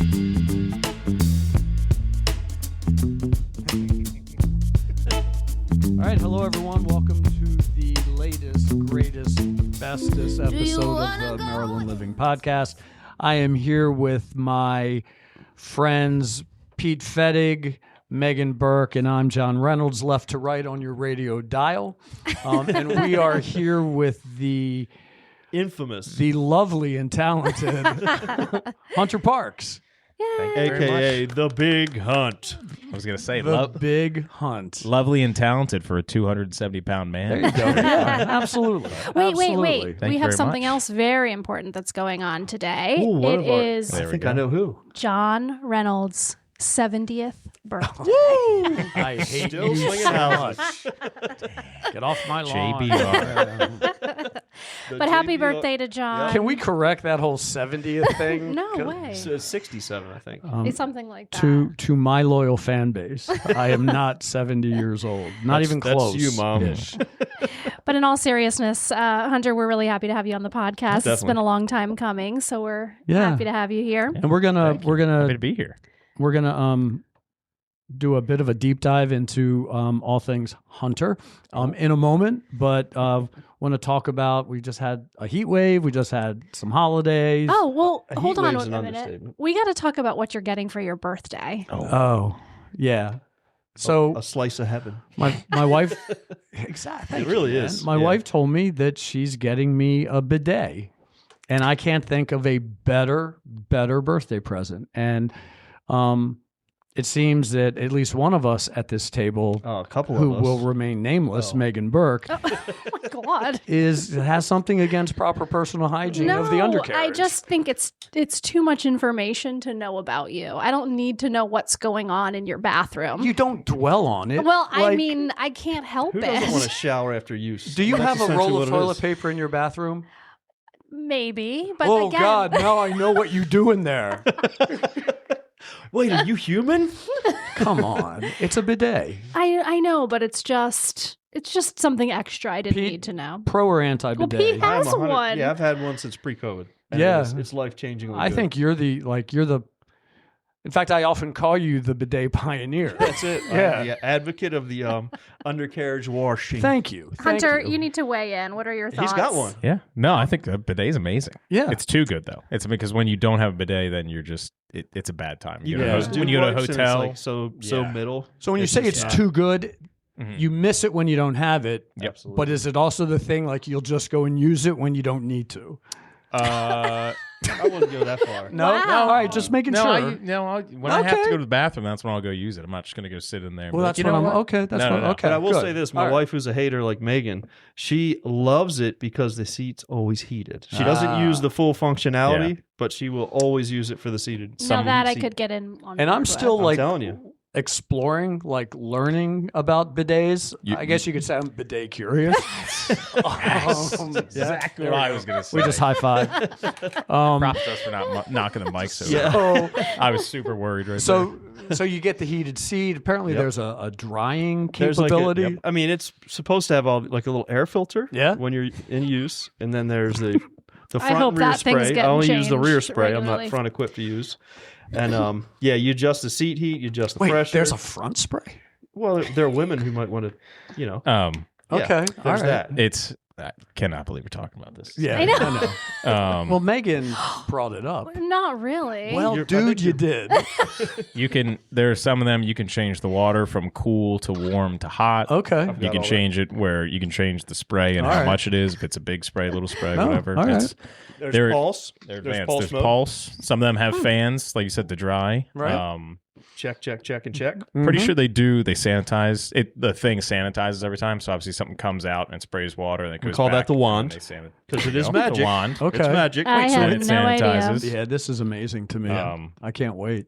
All right, hello everyone. Welcome to the latest, greatest, bestest episode of the Maryland Living Podcast. I am here with my friends Pete FETTIG, Megan Burke, and I'm John Reynolds, left to right on your radio dial. And we are here with the infamous, the lovely and talented Hunter Parks. AKA The Big Hunt. I was going to say, The Big Hunt. lovely and talented for a 270-pound man. There you go. Yeah, absolutely. Wait. Thank We you have very something much. else very important that's going on today. Ooh, what It of our- is There I we think go. I know who. John Reynolds' 70th birthday. I hate Still you swinging so houses. much. Get off my lawn. JBR. But happy birthday to John. Can we correct that whole 70th thing? No way. It's 67, I think. It's something like that. To my loyal fan base, I am not 70 years old. Not even close. That's you, Mom. Ish. But in all seriousness, Hunter, we're really happy to have you on the podcast. It's Definitely. been a long time coming, so we're Yeah. happy to have you here. And we're gonna Happy to be here. do a bit of a deep dive into all things Hunter in a moment. But want to talk about, we just had a heat wave. We just had some holidays. Oh, well, A hold heat on wave's a an minute. understatement. We got to talk about what you're getting for your birthday. Oh, yeah. So A slice of heaven. my wife, exactly. It really is. My Yeah. wife told me that she's getting me a bidet, and I can't think of a better birthday present. And it seems that at least one of us at this table, Oh, a couple who of us. will remain nameless, Megan Burke, Oh my God. has something against proper personal hygiene of the undercarriage. I just think it's too much information to know about you. I don't need to know what's going on in your bathroom. You don't dwell on it. Well, I Like, mean, I can't help Who it. doesn't want to shower after use? do you That's have a essentially roll what of it toilet is. paper in your bathroom? Maybe, but Oh again, God! Now I know what you do in there. Wait, are you human? Come on, it's a bidet. I know, but it's just something extra I didn't Pete, need to know. Pro or anti Well, bidet? Pete has I'm 100 one. Yeah, I've had one since pre-COVID. And Yeah. It's life-changing. I think you're the. In fact, I often call you the bidet pioneer. That's it. Yeah. I'm the advocate of the undercarriage washing. Thank you, Hunter, you need to weigh in. What are your thoughts? He's got one. Yeah. No, I think the bidet is amazing. Yeah. It's too good, though. It's because when you don't have a bidet, then you're just, it's a bad time. You go get to those a- dude when you go to a wipes and hotel. it's like so Yeah. middle. So when you say it's too good, Mhm. you miss it when you don't have it. Yep. Absolutely. But is it also the thing like you'll just go and use it when you don't need to? I wouldn't go that far. No, Wow. no. All right, just making sure. When I have to Okay. go to the bathroom, that's when I'll go use it. I'm not just going to go sit in there. and Well, be that's like, what you I'm. know what? Okay, that's No, what. no, no. Okay, But I will good. say this: my All right. wife, who's a hater like Megan, she loves it because the seat's always heated. She doesn't use the full functionality, but she will always use it for the seated. Now that I seat. could get in on And I'm board still with. like telling you. exploring, like learning about bidets. I guess you could say I'm bidet curious. Exactly what I was going to say. We just high five. Props to us for not knocking the mics over. Yeah. So, I was super worried right so you get the heated seat. Apparently, Yep. there's a drying There's like capability. I mean, it's supposed to have all like a little air filter. Yeah. When you're in use, and then there's the I front hope and rear that thing's spray. I getting only use the rear changed spray. I'm regularly. not front equipped to use. And yeah, you adjust the seat heat, you adjust the Wait, pressure. there's a front spray. Well, there are women who might want to, there. yeah, Okay, all there's right. that. I cannot believe we're talking about this. Yeah, I know. Well, Megan brought it up. Not really. Well, I dude, think you did. You can. There are some of them you can change the water from cool to warm to hot. Okay. You got can all change it where you can change the spray and All how right. much it is. If it's a big spray, little spray, Oh, whatever. all right. It's, There's They're- pulse. they're There's advanced. pulse There's mode. pulse. Some of them have fans, like you said, to dry. Right. Check, and check. Pretty sure they do. They sanitize it. The thing sanitizes every time. So obviously something comes out and it sprays water and it We goes call that back, the and wand, they sanitize. 'cause it is The magic. wand. Okay. It's magic. I so have it no idea. sanitizes. Yeah, this is amazing to me. I can't wait.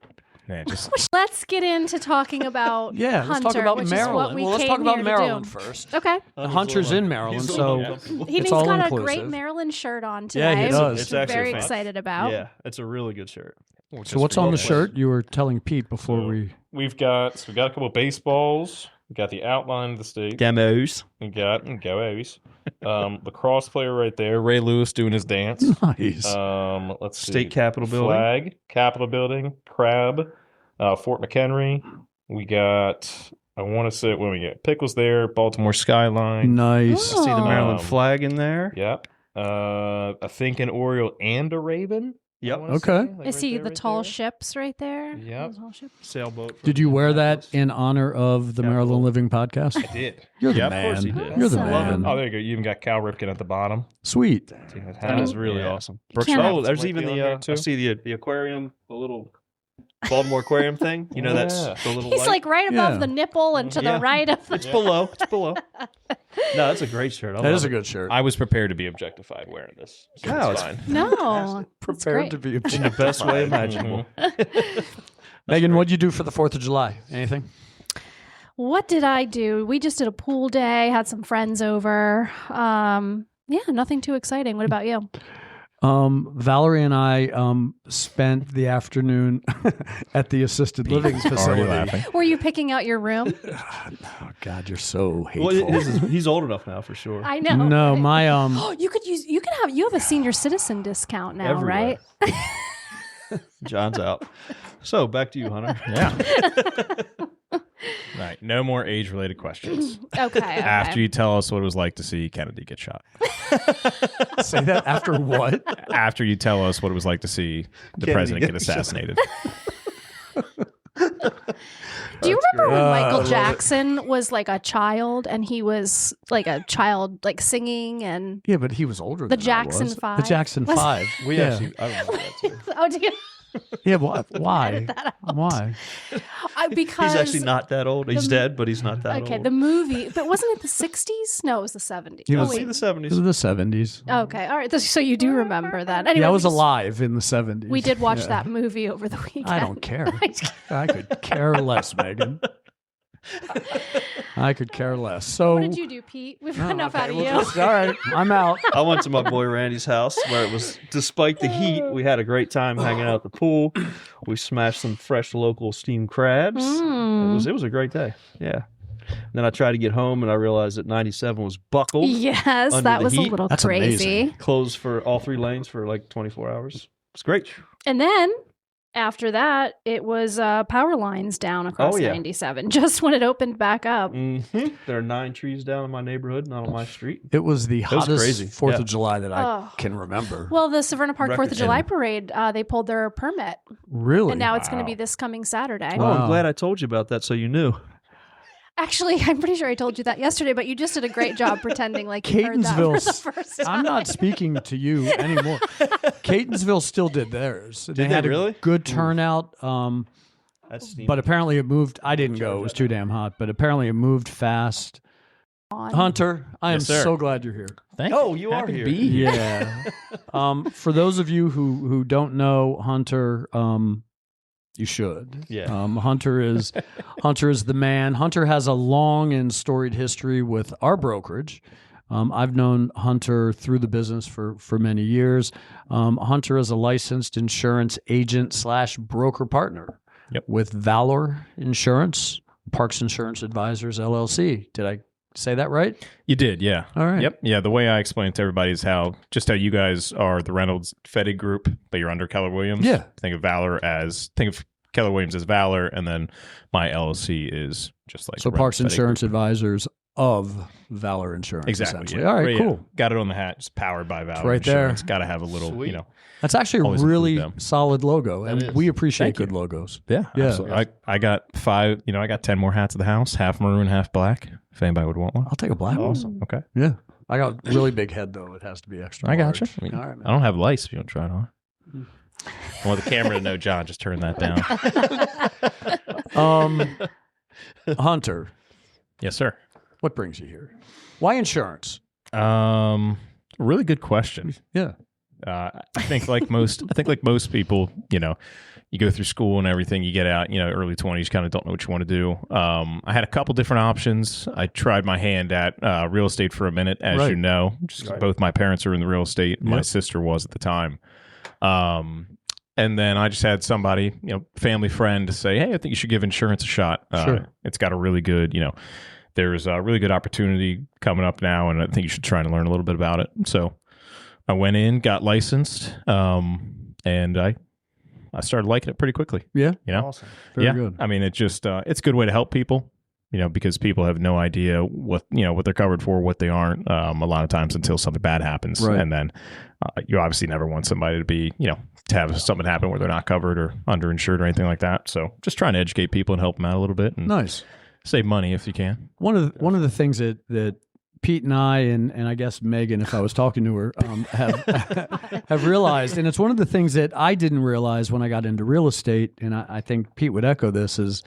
Yeah, just Let's get into talking about Yeah, let's Hunter, talk about which Maryland. Is what we Well, let's came talk about here Maryland to do. first. Okay. Hunter's in Maryland, He's a so little uncomfortable. It's He's all got inclusive. a great Maryland shirt on Yeah, today. he does. It's Which I'm actually very fancy. excited about. Yeah, it's a really good shirt. So what's on the shirt? You were telling Pete before we. we've got a couple of baseballs. We got the outline of the state. Gamos. We got Goes. Lacrosse player right there. Ray Lewis doing his dance. Nice. Let's see. State Capitol building. Flag, Capitol building, Crab, Fort McHenry. We got, I want to say, when we get Pickles there, Baltimore skyline. Nice. I see the Maryland Um, flag in there. Yep. I think an Oriole and a Raven. I Yep. wanna Okay. say, I like see right the there, tall right ships right there. Yep. The tall ships. Sailboat. from Did you wear that Indianapolis. in honor of the Capital. Maryland Living podcast? there. I did. You're the Yep, man. of course he did. You're the Awesome. man. Oh, there you go. You even got Cal Ripken at the bottom. Sweet. See that That is hat? really Yeah. awesome. can't Oh, have there's some even like the on there, I too. see the aquarium, the little Baltimore aquarium thing. You know, that's Yeah. the little. He's light. like right above Yeah. the nipple and to Yeah. the right of the. It's below. It's below. No, that's a great shirt. I That love is a it. good shirt. I was prepared to be objectified wearing this. So Wow, it's it's fine. No, that's great. to be in the best way imaginable. Megan, what'd you do for the 4th of July? Anything? What did I do? We just did a pool day, had some friends over. Yeah, nothing too exciting. What about you? Valerie and I spent the afternoon at the assisted living Already facility. laughing. Were you picking out your room? Oh God, you're so hateful. Well, he's old enough now for sure. I know. No, right? my You have a senior citizen discount now, Everywhere. right? John's out. So back to you, Hunter. Yeah. Right. No more age-related questions. Okay. After you tell us what it was like to see Kennedy get shot. say that after what? After you tell us what it was like to see the Kennedy president get get shot. assassinated. Do you remember when I Michael love it. Jackson was like a child and he was like a child like singing and Yeah, but he was older. The than I Jackson was. Five? The Jackson Was- 5. We yeah. actually, I remember that too. oh, do you, Yeah. What? Why? edit that out. Why? Because He's actually not that old. He's the- dead, but he's not that okay. old. The movie, but wasn't it the 60s? No, it was the 70s. He oh, was- See wait. the It was 70s. the 70s. Okay, all right. So you do remember that? Anyway, Yeah, I we was just- alive in the 70s. We did watch Yeah. that movie over the weekend. I don't care. I could care less, Megan. I could care less. So What did you do, Pete? We've got enough out of we'll you. just- all right, I'm out. I went to my boy Randy's house where it was, despite the heat, we had a great time hanging out at the pool. We smashed some fresh local steamed crabs. Mm. It was a great day. Yeah. And then I tried to get home and I realized that 97 was buckled, Yes, Under that the was a heat? little That's crazy. amazing. closed for all 3 lanes for like 24 hours. It's great. And then after that, it was power lines down across Oh, yeah. 97 just when it opened back up. Mm-hmm. There are 9 trees down in my neighborhood, not on my street. It was the was hottest crazy. 4th Yeah. of July that I Oh. can remember. Well, the Severna Park 4th of Record. July parade, they pulled their permit. Really? And now it's going to Wow. be this coming Saturday. Oh, Wow. I'm glad I told you about that so you knew. Actually, I'm pretty sure I told you that yesterday, but you just did a great job pretending like you heard that for Catonsville. the first time. I'm not speaking to you anymore. Catonsville still did theirs. they had really? a good turnout. That's But apparently it moved. I didn't go. It was too damn hot. But apparently it moved fast. Hunter, I am Yes, sir. so glad you're here. Thank Oh, you are here. Yeah. For those of you who don't know Hunter, you should. Yeah. Hunter is the man. Hunter has a long and storied history with our brokerage. I've known Hunter through the business for many years. Hunter is a licensed insurance agent / broker partner with Valor Insurance, Parks Insurance Advisors LLC. Did I say that right? You did, yeah. All right. Yep. Yeah. The way I explain it to everybody is how you guys are the Reynolds FETTIG group, but you're under Keller Williams. Yeah. Think of Keller Williams as Valor, and then my LLC is just like So Reynolds Parks FETTIG Insurance Group. Advisors of Valor Insurance. Exactly. Essentially. Yeah. All right, Yeah. cool. Got it on the hat. It's powered by Valor. right there. It's got to have a little, Sweet. That's actually a Always include really them. solid logo, and is. we appreciate Thank you. good logos. Yeah, Yeah. absolutely. I got 5. I got 10 more hats at the house, half maroon, half black. If anybody would want one. I'll take a black one. Awesome. Okay. Yeah. I got a really big head, though. It has to be extra I got you. large. All right, man. I don't have lice if you want to try it on. I want the camera to know, John, just turn that down. Hunter, Yes, sir. what brings you here? Why insurance? Really good question. Yeah. I think like most people, you go through school and everything, you get out, early 20s, kind of don't know what you want to do. I had a couple different options. I tried my hand at real estate for a minute, as Right. you know, just 'cause both my parents are in the real estate. My Yep. sister was at the time. And then I just had somebody, family friend, to say, hey, I think you should give insurance a shot. Sure. It's got a really good, there's a really good opportunity coming up now, and I think you should try and learn a little bit about it. So I went in, got licensed, and I started liking it pretty quickly. Yeah. Awesome. Very good. I mean, it's just it's a good way to help people, because people have no idea what they're covered for, what they aren't, a lot of times until something bad happens. Right. And then you obviously never want somebody to be, to have something happen where they're not covered or underinsured or anything like that. So just trying to educate people and help them out a little bit and Nice. save money if you can. One of the things that Pete and I and I guess Megan, if I was talking to her, have realized, and it's one of the things that I didn't realize when I got into real estate, and I think Pete would echo this, is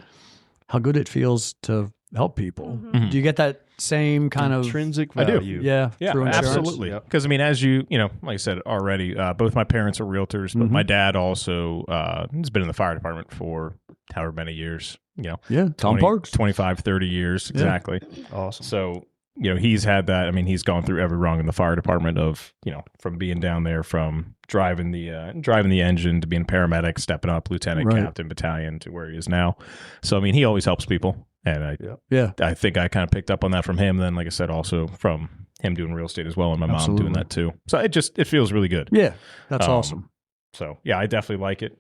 how good it feels to help people. Mhm. Do you get that same kind of Intrinsic I do. value. Yeah, through insurance? absolutely. Yep. Because I mean, as you like I said already, both my parents are realtors, but Mhm. my dad also has been in the fire department for however many years. Yeah, Tom 20, Parks. 25, 30 years exactly. Awesome. So he's had that. I mean, he's gone through every rung in the fire department of from being down there, from driving the engine to being paramedic, stepping up lieutenant, Right. captain, battalion to where he is now. So I mean, he always helps people, and Yeah, I think I kind of picked up on that from him. Then, like I said, also from him doing real estate as well, and my Absolutely. mom doing that too. So it feels really good. yeah, that's Um, awesome. So yeah, I definitely like it.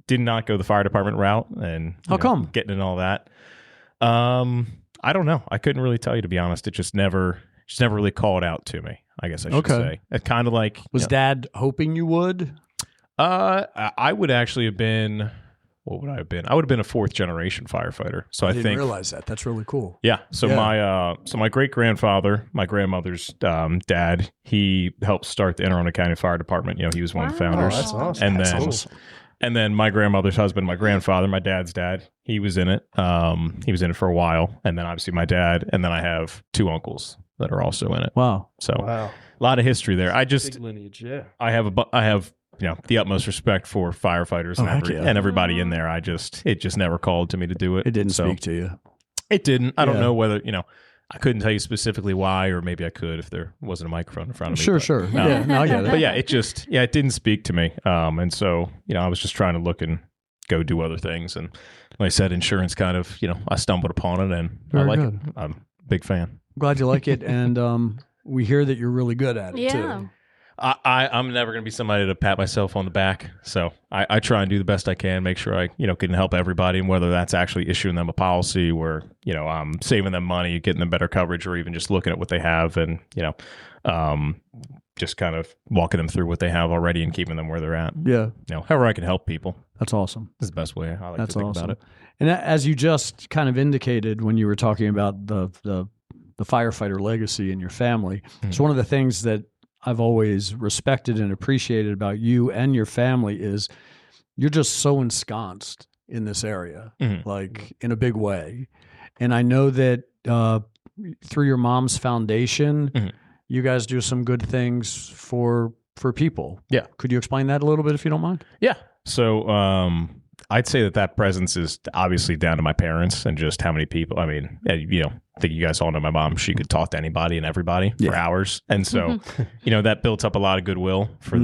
Did not go the fire department route, and How come? getting in all that? I don't know. I couldn't really tell you, to be honest. It just never really called out to me, I guess I should Okay. say. It kind of like Was Dad hoping you would? I would actually have been. What would I have been? I would have been a 4th generation firefighter. So I didn't think realize that. That's really cool. yeah. So Yeah. my great grandfather, my grandmother's dad, he helped start the Anne Arundel County Fire Department. He was one of the Wow. founders. Oh, that's awesome. And That's then awesome. and then my grandmother's husband, my grandfather, my dad's dad, he was in it. He was in it for a while, and then obviously my dad, and then I have 2 uncles that are also in it. Wow. So Wow. a lot of history there. I Big lineage, yeah. I have the utmost respect for firefighters Oh, heck yeah. and everybody in there. It just never called to me to do it. It didn't So speak to you. It didn't. I don't Yeah. know whether I couldn't tell you specifically why, or maybe I could if there wasn't a microphone in front of me. Sure, but, sure. Yeah, no, I get it. But yeah, it didn't speak to me. And so, I was just trying to look and go do other things. And like I said, insurance kind of, I stumbled upon it, and I Very like good. it. I'm a big fan. Glad you like it, and we hear that you're really good at it Yeah. too. I'm never going to be somebody to pat myself on the back. So I try and do the best I can, make sure I, can help everybody. And whether that's actually issuing them a policy where, I'm saving them money, getting them better coverage, or even just looking at what they have and, just kind of walking them through what they have already and keeping them where they're at. Yeah, However I can help people that's awesome. is the best way I like That's to think awesome. about it. And as you just kind of indicated when you were talking about the firefighter legacy in your family, it's one of the things that I've always respected and appreciated about you and your family is you're just so ensconced in this area, like in a big way. And I know that through your mom's foundation, you guys do some good things for people. Yeah. Could you explain that a little bit if you don't mind? Yeah. So I'd say that presence is obviously down to my parents and just how many people. I mean, I think you guys all know my mom. She could talk to anybody and everybody for hours. And so, that built up a lot of goodwill for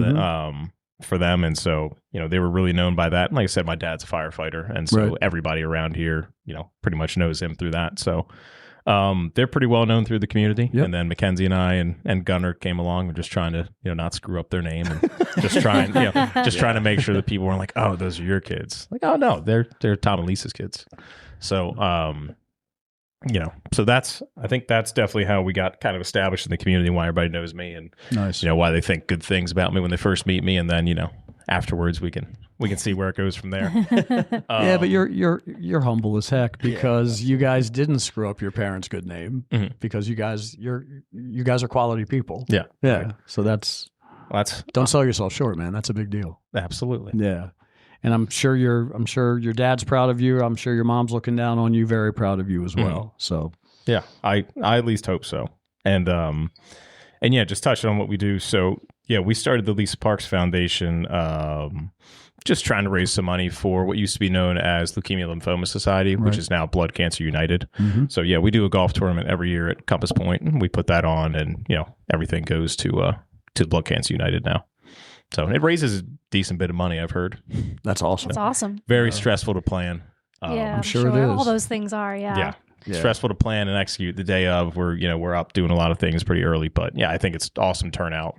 for them. And so, they were really known by that. And like I said, my dad's a firefighter. And so everybody around here, pretty much knows him through that. So they're pretty well known through the community. Yep. And then Mackenzie and I and Gunnar came along. We're just trying to, not screw up their name and just trying to make sure that people weren't like, oh, those are your kids. Like, oh no, they're Tom and Lisa's kids. So, so I think that's definitely how we got kind of established in the community, why everybody knows me and, Nice. why they think good things about me when they first meet me. And then, afterwards we can see where it goes from there. Yeah, but you're humble as heck because you guys didn't screw up your parents' good name because you guys are quality people. Yeah. Yeah. So that's don't sell yourself short, man. That's a big deal. Absolutely. Yeah. And I'm sure your dad's proud of you. I'm sure your mom's looking down on you, very proud of you as well. So yeah, I at least hope so. And yeah, just touching on what we do. So yeah, we started the Lisa Parks Foundation, just trying to raise some money for what used to be known as Leukemia Lymphoma Society, which is now Blood Cancer United. So yeah, we do a golf tournament every year at Compass Point, and we put that on, and everything goes to Blood Cancer United now. So it raises a decent bit of money, I've heard. That's awesome. That's awesome. Very stressful to plan. Yeah, I'm sure it is. All those things are. Yeah. Yeah. Stressful to plan and execute the day of. We're up doing a lot of things pretty early, but yeah, I think it's awesome turnout.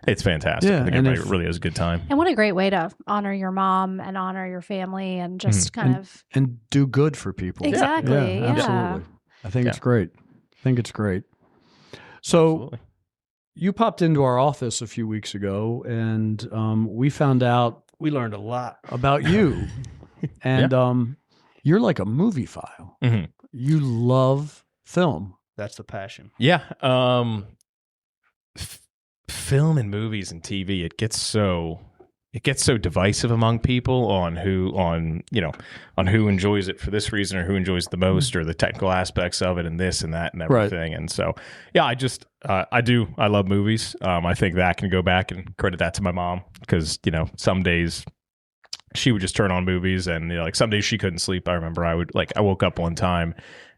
It's fantastic. Yeah, I think and everybody really has a good time. And what a great way to honor your mom and honor your family and just kind of And do good for people. exactly. Yeah. Absolutely. I think it's great. So Absolutely. you popped into our office a few weeks ago, and we found out We learned a lot. about you. And you're like a movie file. Mhm. You love film. That's the passion. Yeah. Film and movies and TV, it gets so divisive among people on who enjoys it for this reason or who enjoys it the most or the technical aspects of it and this and that and everything. And so, yeah, I love movies. I think that can go back and credit that to my mom because, some days she would just turn on movies and like some days she couldn't sleep. I remember I woke up one time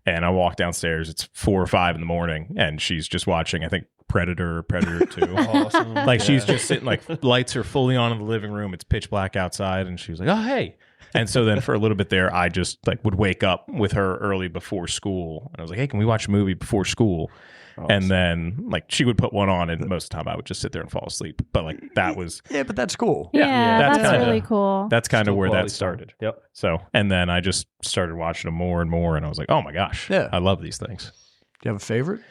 and I walked downstairs. It's 4 or 5 in the morning and she's just watching, I think, Predator 2. Awesome. Like she's just sitting, like lights are fully on in the living room. It's pitch black outside. And she was like, oh, hey. And so then for a little bit there, I just like would wake up with her early before school. And I was like, hey, can we watch a movie before school? Awesome. And then like she would put one on and most of the time I would just sit there and fall asleep. But like that was. Yeah, but that's cool. Yeah, that's really cool. That's kind of Still where quality that started. time. Yep. So, and then I just started watching them more and more. And I was like, oh my gosh, I love these things. Do you have a favorite?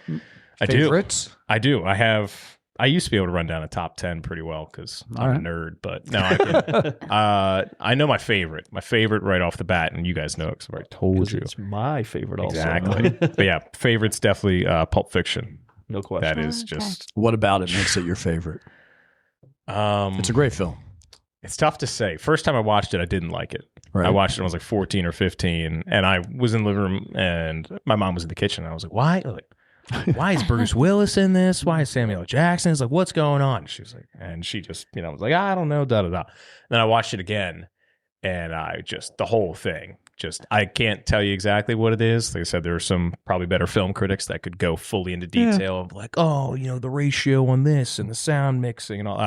Favorites? I do. I used to be able to run down a top 10 pretty well because I'm a nerd, but now I can. I know my favorite right off the bat, and you guys know it because I already told you. It's my favorite also. Exactly. But yeah, favorite's definitely Pulp Fiction. No question. That is just. What about it makes it your favorite? It's a great film. It's tough to say. First time I watched it, I didn't like it. Right. I watched it when I was like 14 or 15, and I was in the living room, and my mom was in the kitchen, and I was like, why? Why is Bruce Willis in this? Why is Samuel L. Jackson? It's like, what's going on? She was like, and she just, was like, I don't know, da da da. Then I watched it again, and the whole thing, I can't tell you exactly what it is. Like I said, there are some probably better film critics that could go fully into detail of like, oh, the ratio on this and the sound mixing and all.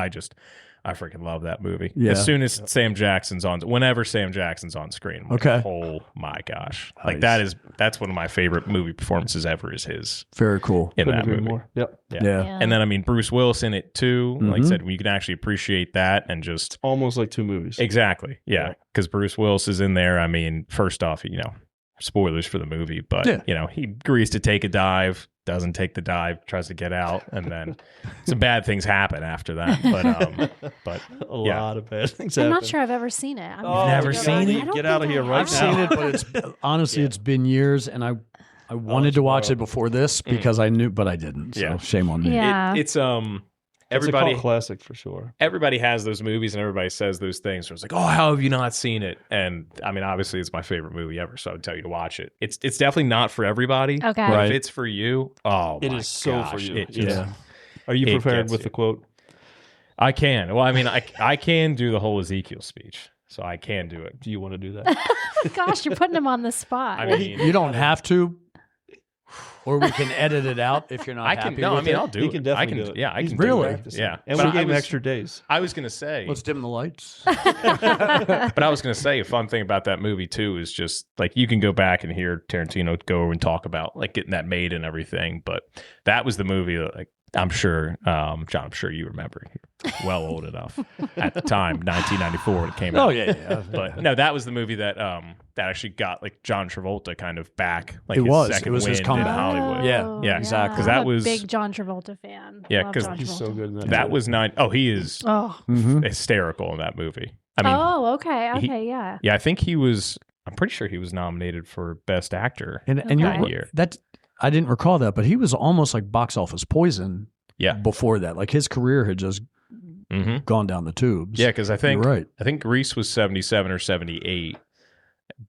I freaking love that movie. Yeah. As soon as whenever Sam Jackson's on screen, I'm like, oh my gosh. Like that's one of my favorite movie performances ever is his. Very cool. In that movie. More. Yep. Yeah. And then, Bruce Willis in it too. Like I said, when you can actually appreciate that and just. Almost like 2 movies. Exactly. Yeah. Because Bruce Willis is in there. First off, spoilers for the movie, but, he agrees to take a dive, doesn't take the dive, tries to get out, and then some bad things happen after that. But a lot of bad things I'm happen. not sure I've ever seen it. You've never seen it? Get out of here right I've now. seen it, but it's honestly it's been years, and I wanted to watch it before this because I knew, but I didn't. So shame on me. Yeah. It's Everybody, it's a cult classic for sure. Everybody has those movies and everybody says those things. So it's like, oh, how have you not seen it? And obviously it's my favorite movie ever, so I would tell you to watch it. It's definitely not for everybody. Okay. But if it's for you, it is so for you. Are you prepared with the quote? I can. Well, I can do the whole Ezekiel speech, so I can do it. Do you want to do that? Gosh, you're putting him on the spot. You don't have to. Or we can edit it out if you're not happy with it. I'll do it. He can definitely do it. Yeah, I can really? do it. Yeah. And we gave him extra days. I was going to say. Let's dim the lights. But I was going to say, a fun thing about that movie, too, is just, like, you can go back and hear Tarantino go and talk about, like, getting that made and everything. But that was the movie that, like, I'm sure, John, I'm sure you remember. You're well old enough at the time, 1994 when it came out. Oh, yeah. But no, that was the movie that that actually got like John Travolta kind of back. Like it was second his win comeback. in Hollywood. Yeah, exactly. Because that I'm was a big John Travolta fan. Yeah, because he's so good in that. That was not. Oh, he is hysterical in that movie. Okay, yeah. Yeah, I think he was. I'm pretty sure he was nominated for Best Actor and that year. That I didn't recall that, but he was almost like box office poison. Yeah. Before that, like his career had just gone down the tubes. Yeah, because I think you're right. I think Grease was 77 or 78.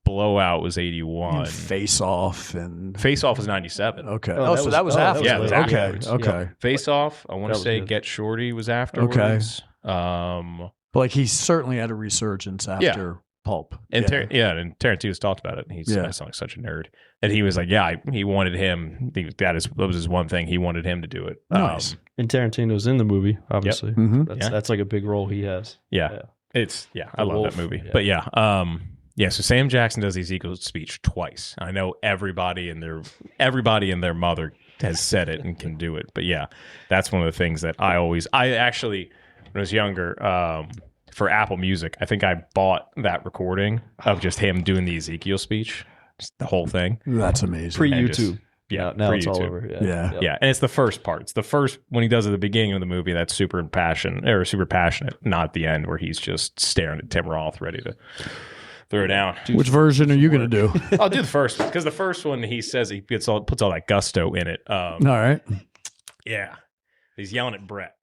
Blowout was 81. Face Off was 97. Okay. So that was after. Yeah, it was afterwards. Okay. Face Off. I want to say good. Get Shorty was afterwards. But like he certainly had a resurgence after Pulp. And and Tarantino's talked about it. He's I sound like such a nerd. And he was like, he wanted him. That was his one thing. He wanted him to do it. Nice. And Tarantino's in the movie, obviously. Yep. Mm-hmm. That's like a big role he has. Yeah. It's I love that movie. Yeah. But so Sam Jackson does the Ezekiel speech twice. I know everybody and their mother has said it and can do it. But that's one of the things that I actually, when I was younger, for Apple Music, I think I bought that recording of just him doing the Ezekiel speech, just the whole thing. That's amazing. Pre-YouTube. Now it's all over. Yeah. And it's the first part. It's the first when he does it at the beginning of the movie that's super passionate, not the end where he's just staring at Tim Roth ready to throw it down. Which version are you going to do? I'll do the first one because the first one he says he puts all that gusto in it. All right. Yeah, he's yelling at Brett.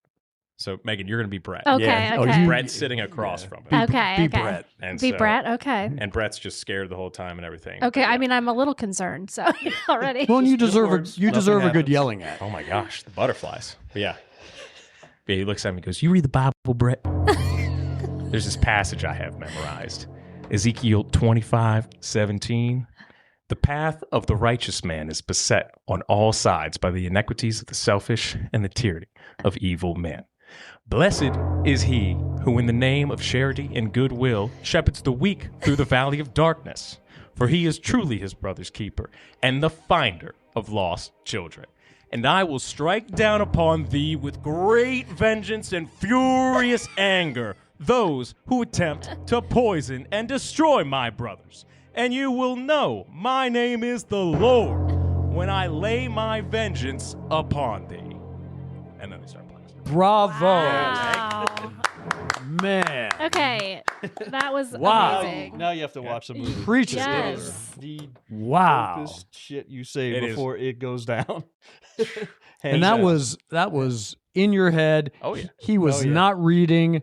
So Megan, you're going to be Brett. Okay. Okay. Brett's sitting across from him. Okay. Brett. And Be Brett. Okay. And Brett's just scared the whole time and everything. Okay. I mean, I'm a little concerned. So already. Well, you deserve a good happens. yelling at. Oh my gosh, the butterflies. Yeah. He looks at me and goes, "You read the Bible, Brett?" There's this passage I have memorized. Ezekiel 25:17. The path of the righteous man is beset on all sides by the iniquities of the selfish and the tyranny of evil men. Blessed is he who in the name of charity and goodwill shepherds the weak through the valley of darkness, for he is truly his brother's keeper and the finder of lost children. And I will strike down upon thee with great vengeance and furious anger those who attempt to poison and destroy my brothers. And you will know my name is the Lord when I lay my vengeance upon thee. And then they start playing. Bravo. Wow. Man. Okay. That was Wow. amazing. Now you have to watch the movie. Preach it. Yes. The Wow. dopest shit you say It before it goes down. And that was in your head. Oh, yeah. He was Oh, yeah. not reading.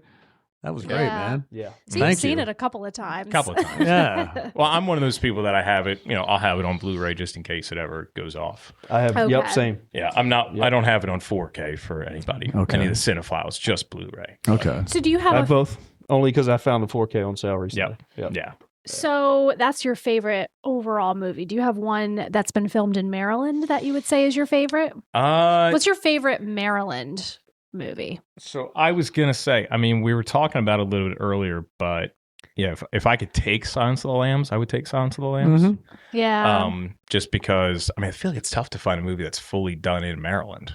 That was great, Yeah. man. Yeah. So you've Thank seen you. it a couple of times. Couple of times. Yeah. Well, I'm one of those people that I have it, I'll have it on Blu-ray just in case it ever goes off. I have. Okay. Yep. Same. Yeah, I don't have it on 4K for anybody. Okay. Any of the cinephiles, just Blu-ray. Okay. So do you I have have a both. Only because I found the 4K on sale recently. Yep. Yeah. So that's your favorite overall movie. Do you have one that's been filmed in Maryland that you would say is your favorite? What's your favorite Maryland movie? So I was gonna say, we were talking about it a little bit earlier, but yeah, if I could take Silence of the Lambs, I would take Silence of the Lambs. Mhm. Yeah. Just because I feel like it's tough to find a movie that's fully done in Maryland.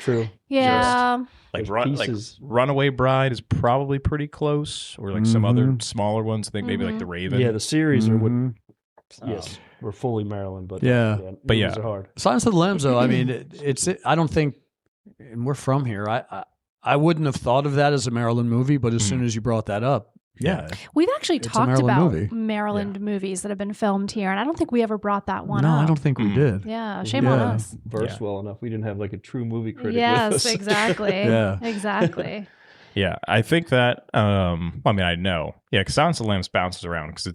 True. yeah. Like, There's pieces. Runaway Bride is probably pretty close, or like some other smaller ones. I think maybe like The Raven. Yeah, the series are what. Mhm. Yes, we're fully Maryland, but Yeah. But movies yeah. are hard. Silence of the Lambs, though, I don't think, and we're from here, I wouldn't have thought of that as a Maryland movie, but as soon as you brought that up, yeah. We've actually It's a talked Maryland about movie. Maryland movies that have been filmed here, and I don't think we ever brought that one No, up. I don't think we did. Yeah, shame on Yeah. us. Versed well enough. We didn't have like a true movie critic with Yes, us. exactly. Yeah. Exactly. Yeah, I think that. I know. Yeah, because Silence of the Lambs bounces around because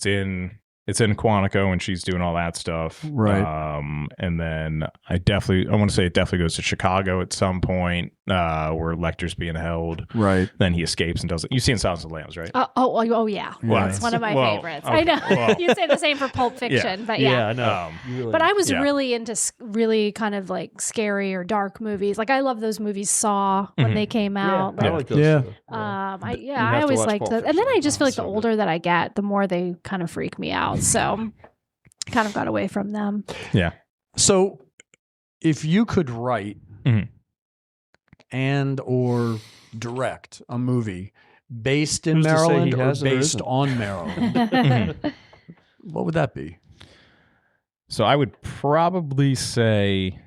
it's in Quantico and she's doing all that stuff. Right. And then I want to say it definitely goes to Chicago at some point where Lecter's being held. Right. Then he escapes and does it. You've seen Silence of the Lambs, right? Oh, yeah. Well, It's one of my well, favorites. okay, I know. well. You say the same for Pulp Fiction, but Yeah, yeah. I know. You really- But I was Yeah. really into really kind of like scary or dark movies. Like I love those movies Saw when they came out. I Like, like those. Yeah. too. I have I to always watch liked Pulp that. And then I Fiction. just feel like So the good. older that I get, the more they kind of freak me out. So kind of got away from them. Yeah. So if you could write Mhm. and or direct a movie based in Who's to say he Maryland or has it or based isn't? on Maryland, what would that be? So I would probably say,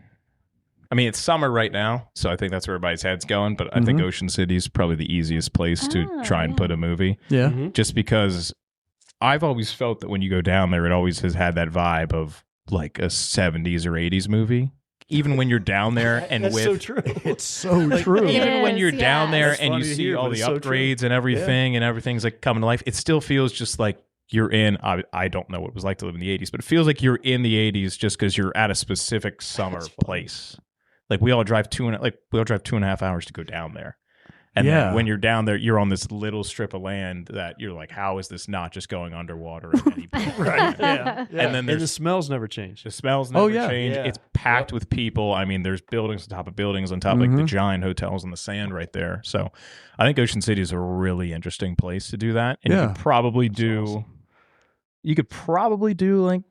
it's summer right now, so I think that's where everybody's head's going. But I think Ocean City is probably the easiest place to try and yeah. put a movie, Yeah. Mhm. just because I've always felt that when you go down there, it always has had that vibe of like a 70s or 80s movie. Even when you're down there and That's with so true. It's so true. Yeah. even when you're Yes, down there That's and you funny to see hear, all but the it's so true. upgrades and everything and everything's like coming to life, it still feels just like you're in. I don't know what it was like to live in the 80s, but it feels like you're in the 80s just because you're at a specific summer place. Like we all drive 2.5 hours to go down there, And then when you're down there, you're on this little strip of land that you're like, how is this not just going underwater at any point? Right. Yeah. And then the smells never change. The smells never change. Yeah. It's packed with people. I mean, there's buildings on top of buildings on top of like the giant hotels on the sand right there. So I think Ocean City is a really interesting place to do that. And you could probably do like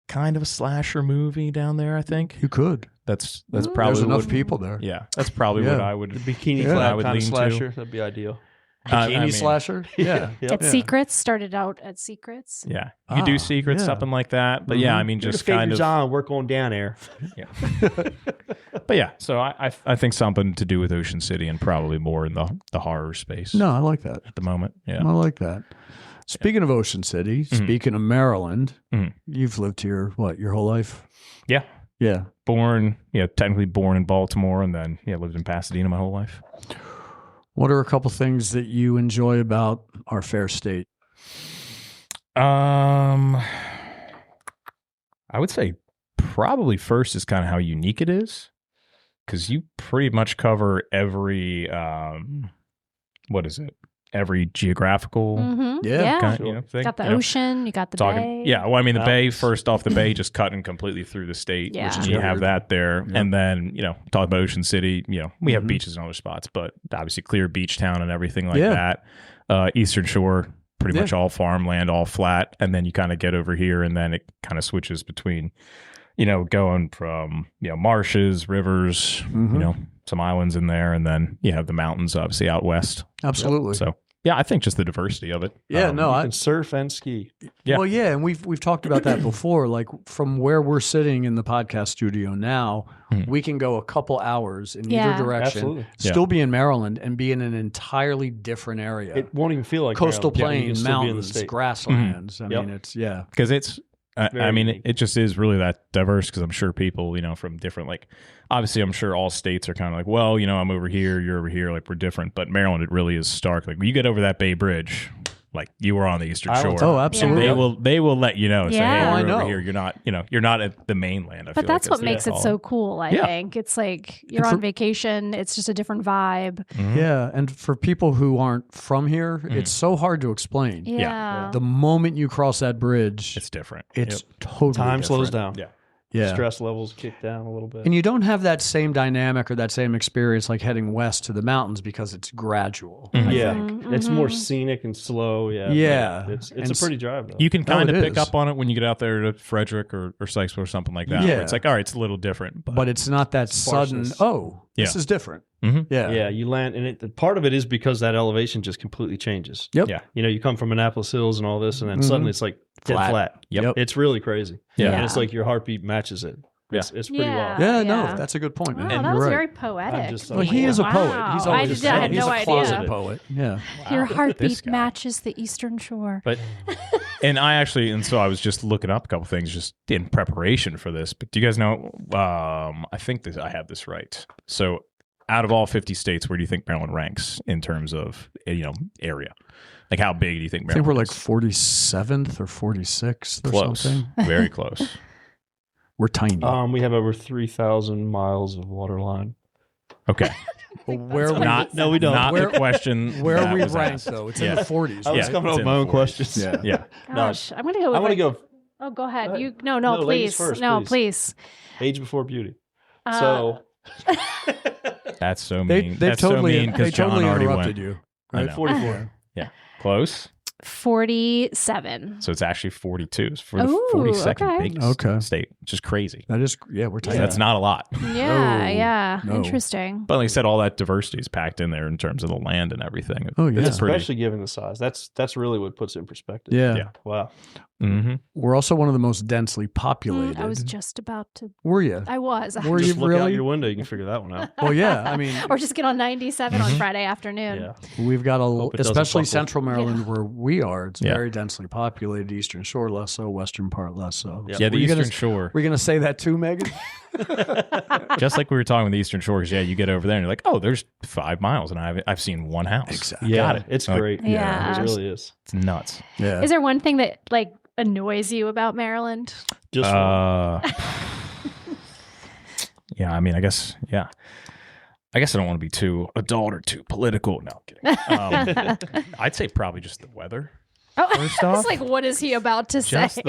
kind of a slasher movie down there, I think. You could. That's probably There's enough people there. Yeah, that's probably what I would. The bikini I flat would kind of lean slasher. to. That'd be ideal. Bikini slasher? Yeah. At Secrets, started out at Secrets. Yeah. You do Secrets, something like that. But I mean, just kind of on, work on down there. Yeah. But yeah, so I think something to do with Ocean City and probably more in the horror space. No, I like that. At the moment. Yeah. I like that. Speaking of Ocean City, speaking of Maryland, you've lived here, your whole life? Yeah. Yeah. Technically born in Baltimore and then lived in Pasadena my whole life. What are a couple things that you enjoy about our fair state? I would say probably first is kind of how unique it is, because you pretty much cover every every geographical thing. Got the ocean, you got the bay. Yeah, well, I mean, the bay, first off, the bay just cutting completely through the state, which is you have that there. Yeah. And then, talking about Ocean City, we have beaches in other spots, but obviously clear beach town and everything like that. Eastern Shore, pretty much all farmland, all flat. And then you kind of get over here and then it kind of switches between, going from, marshes, rivers, some islands in there, and then you have the mountains obviously out west. Absolutely. So I think just the diversity of it. Yeah, you can surf and ski. Yeah. Well, yeah, and we've talked about that before. Like from where we're sitting in the podcast studio now, we can go a couple hours in either direction, still be in Maryland, and be in an entirely different area. It won't even feel like coastal Maryland. plain, mountains, grasslands. I mean, it's because it's. I mean, it just is really that diverse, because I'm sure people, from different, obviously I'm sure all states are kind of like, well, I'm over here, you're over here, we're different. But Maryland, it really is stark. Like when you get over that Bay Bridge, you were on the Eastern Shore. Oh, absolutely. They will let you know. Say, hey, I you're know. over here. You're not, you're not at the mainland. But that's what makes it so cool, I think. It's like you're on vacation. It's just a different vibe. Yeah. And for people who aren't from here, it's so hard to explain. Yeah. The moment you cross that bridge, it's different. It's totally Time different. slows down. Yeah. Stress levels kick down a little bit. And you don't have that same dynamic or that same experience like heading west to the mountains, because it's gradual. I think. It's more scenic and slow. Yeah. It's a pretty drive, though. You can kind of pick up on it when you get out there to Frederick or Sykesville or something like that. Yeah. Where it's like, all right, it's a little different. But it's not that sudden, this is different. Yeah, you land, and part of it is because that elevation just completely changes. Yep. Yeah. You come from Annapolis Hills and all this, and then suddenly it's like dead flat. Yep. It's really crazy. Yeah. And it's like your heartbeat matches it. It's pretty wild. Yeah, no, that's a good point, man. Wow, that was very poetic. Well, he is a poet. He's always I had he's no a closet idea. poet. Yeah. Your heartbeat matches the Eastern Shore. But so I was just looking up a couple things just in preparation for this. But do you guys know? I think I have this right. So out of all 50 states, where do you think Maryland ranks in terms of area? Like how big do you think Maryland? I think we're is? like 47th or 46th or Close. something. Very close. We're tiny. We have over 3,000 miles of water line. Okay. But where we No, we don't. Not the question. where that we was rank asked. though? It's in the 40s. I was right? coming up with my own questions. Yeah. Yeah. Gosh, I'm gonna go. With I want to go Oh, go ahead. ahead. You no, ladies please, first, no, please. please. age before beauty. Uh, So That's so They mean. they've That's totally so mean because John totally already interrupted went. you. I Right? know. 44. Yeah. Close. 47. So it's actually 42. It's for the Ooh, 42nd okay. biggest state, which is crazy. That is we're tiny. That's not a lot. Yeah, No. interesting. But like I said, all that diversity is packed in there in terms of the land and everything. Oh, yeah. It's pretty. especially given the size. That's really what puts it in perspective. Yeah. Wow. Mm-hmm. We're also one of the most densely populated. I was just about to. Were you? I was. Were you Just look out really? your window, you can figure that one out. Well, yeah. I mean, Or just get on 97 on Friday afternoon. Yeah. we've got Hope it doesn't especially buckle. Central Maryland where we are. It's Yeah. very densely populated. Eastern Shore less so. Western part less so. Yeah. Yeah, the Were you Eastern gonna- Shore. We're gonna say that too, Megan. Just like we were talking with the Eastern Shore, 'cause, yeah, you get over there and you're like, oh, there's 5 miles, and I've seen one house. Exactly. Yeah, Got it. it's Like, great. Yeah. It really is. It's nuts. Yeah. Is there one thing that annoys you about Maryland? Just one. Yeah, I mean, I guess, yeah. I guess I don't want to be too adult or too political. No, I'm kidding. I'd say probably just the weather. First off, it's like, what is he about to say? just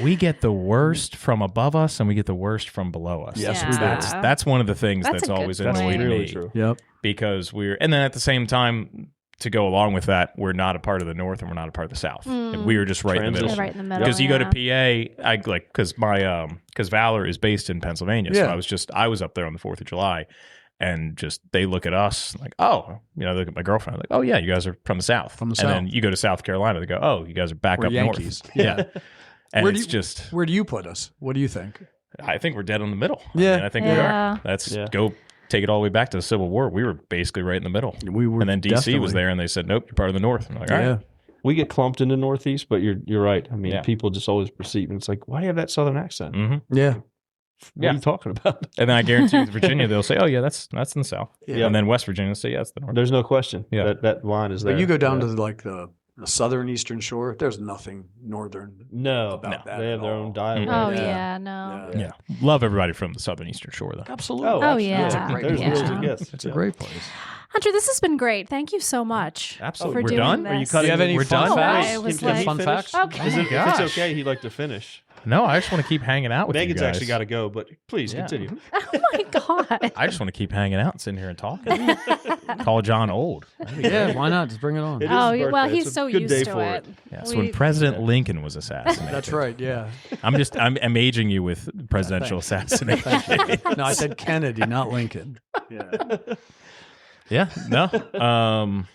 we get the worst from above us and we get the worst from below us. Yes, we do. That's one of the things That's that's a good always point. annoyed really me. true. Yep. Because and then at the same time, to go along with that, we're not a part of the North and we're not a part of the South. We are just right in the middle. Yeah, right in the middle. Because you go to PA, because Valor is based in Pennsylvania, so I was up there on the 4th of July, and just they look at us like, oh, they look at my girlfriend like, oh yeah, you guys are from the South. From the and South. then you go to South Carolina, they go, oh, you guys are back We're up Yankees. north. Yeah, and Where it's just, where do you put us? What do you think? I think we're dead in the middle. Yeah. I think we Yeah. are. That's go. Take it all the way back to the Civil War. We were basically right in the middle. We were, and then DC definitely. was there, and they said, "Nope, you're part of the North." And I'm like, all right. We get clumped in the Northeast, but you're right. I mean, people just always perceive, and it's like, why do you have that Southern accent? Mm-hmm. Yeah. What are you talking about? And then I guarantee you, with Virginia, they'll say, "Oh yeah, that's in the South." Yeah. And then West Virginia will say, "Yeah, it's the North." There's no question. Yeah. That line is there. But you go down to like the southern eastern shore. There's nothing northern about that. They have at their all. own dialect. Oh Yeah. yeah, no. Yeah, love everybody from the Southern Eastern Shore, though. Absolutely. Oh, yeah. It's a great There's place. rules and gifts. It's a great place. Hunter, this has been great. Thank you so much. Absolutely. For We're doing done? This. Are you Do you have any We're fun done? facts? I was Do you have like- fun facts? Okay. If it's Gosh. okay, he'd like to finish. No, I just want to keep hanging out with Megan's you guys. actually got to go, but please continue. Oh my god. I just want to keep hanging out and sitting here and talking. Call John old. Yeah, why not? Just bring it on. It is Oh his well, birthday. he's It's a so good used day to for it. Yes, when President Lincoln was assassinated. That's right. Yeah. I'm aging you with presidential assassination. No, I said Kennedy, not Lincoln. Yeah. Yeah. No.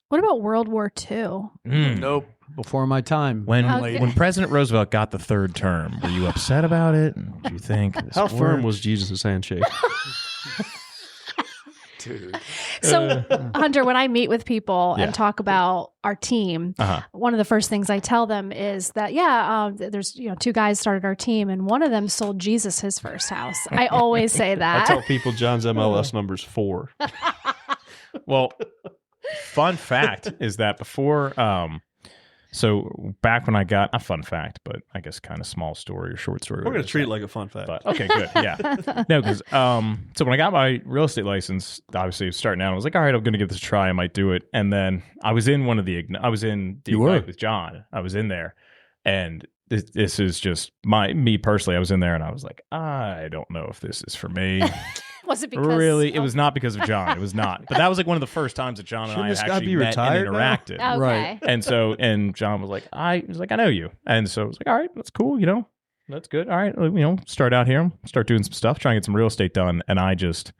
What about World War II? Nope. Before my time. When President Roosevelt got the third term, were you upset about it? Do you think How firm was Jesus' handshake? Dude. So, Hunter, when I meet with people Yeah. and talk about our team, one of the first things I tell them is that, there's two guys started our team, and one of them sold Jesus his first house. I always say I that. tell people John's MLS number's 4. Well, fun fact is that before, so back when I got, a fun fact, but I guess kind of small story or short story. We're going to treat it like a fun fact. But okay, good. Yeah. No, because so when I got my real estate license, obviously starting out, I was like, all right, I'm going to give this a try. I might do it. And then I was in the Ignite with John. I was in there, and this is just me personally. I was in there, and I was like, I don't know if this is for me. Was it because Really, it was not because of John. It was not. But that was like one of the first times that John and Shouldn't I this guy actually be met retired and now? interacted. Okay. Right. And John was like, I know you. And so I was like, all right, that's cool. That's good. All right. Start out here, start doing some stuff, try and get some real estate done. And I just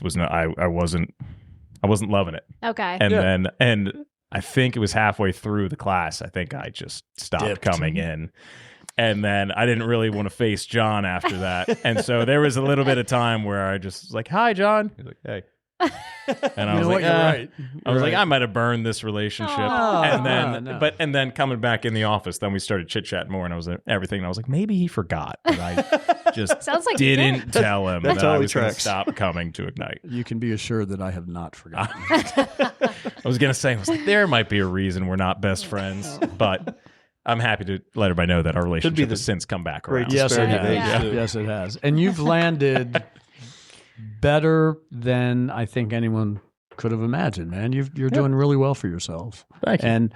was not, I wasn't loving it. Okay. And I think it was halfway through the class. I think I just stopped coming in. And then I didn't really want to face John after that. And so there was a little bit of time where I just was like, hi, John. He's like, hey. And I was like, You're right. I was like, I might have burned this relationship. Oh. And then, No. and then coming back in the office, then we started chit chatting more, and I was everything. And I was like, maybe he forgot. And I just Sounds like you didn't tell him That that I totally was going to tracks. stop coming to Ignite. You can be assured that I have not forgotten. I was going to say, I was like, there might be a reason we're not best friends, but I'm happy to let everybody know that our relationship has since come back great around. Yes, it disparity has. of age, too. Yes, it has. And you've landed better than I think anyone could have imagined, man. You're doing really well for yourself. Thank you. And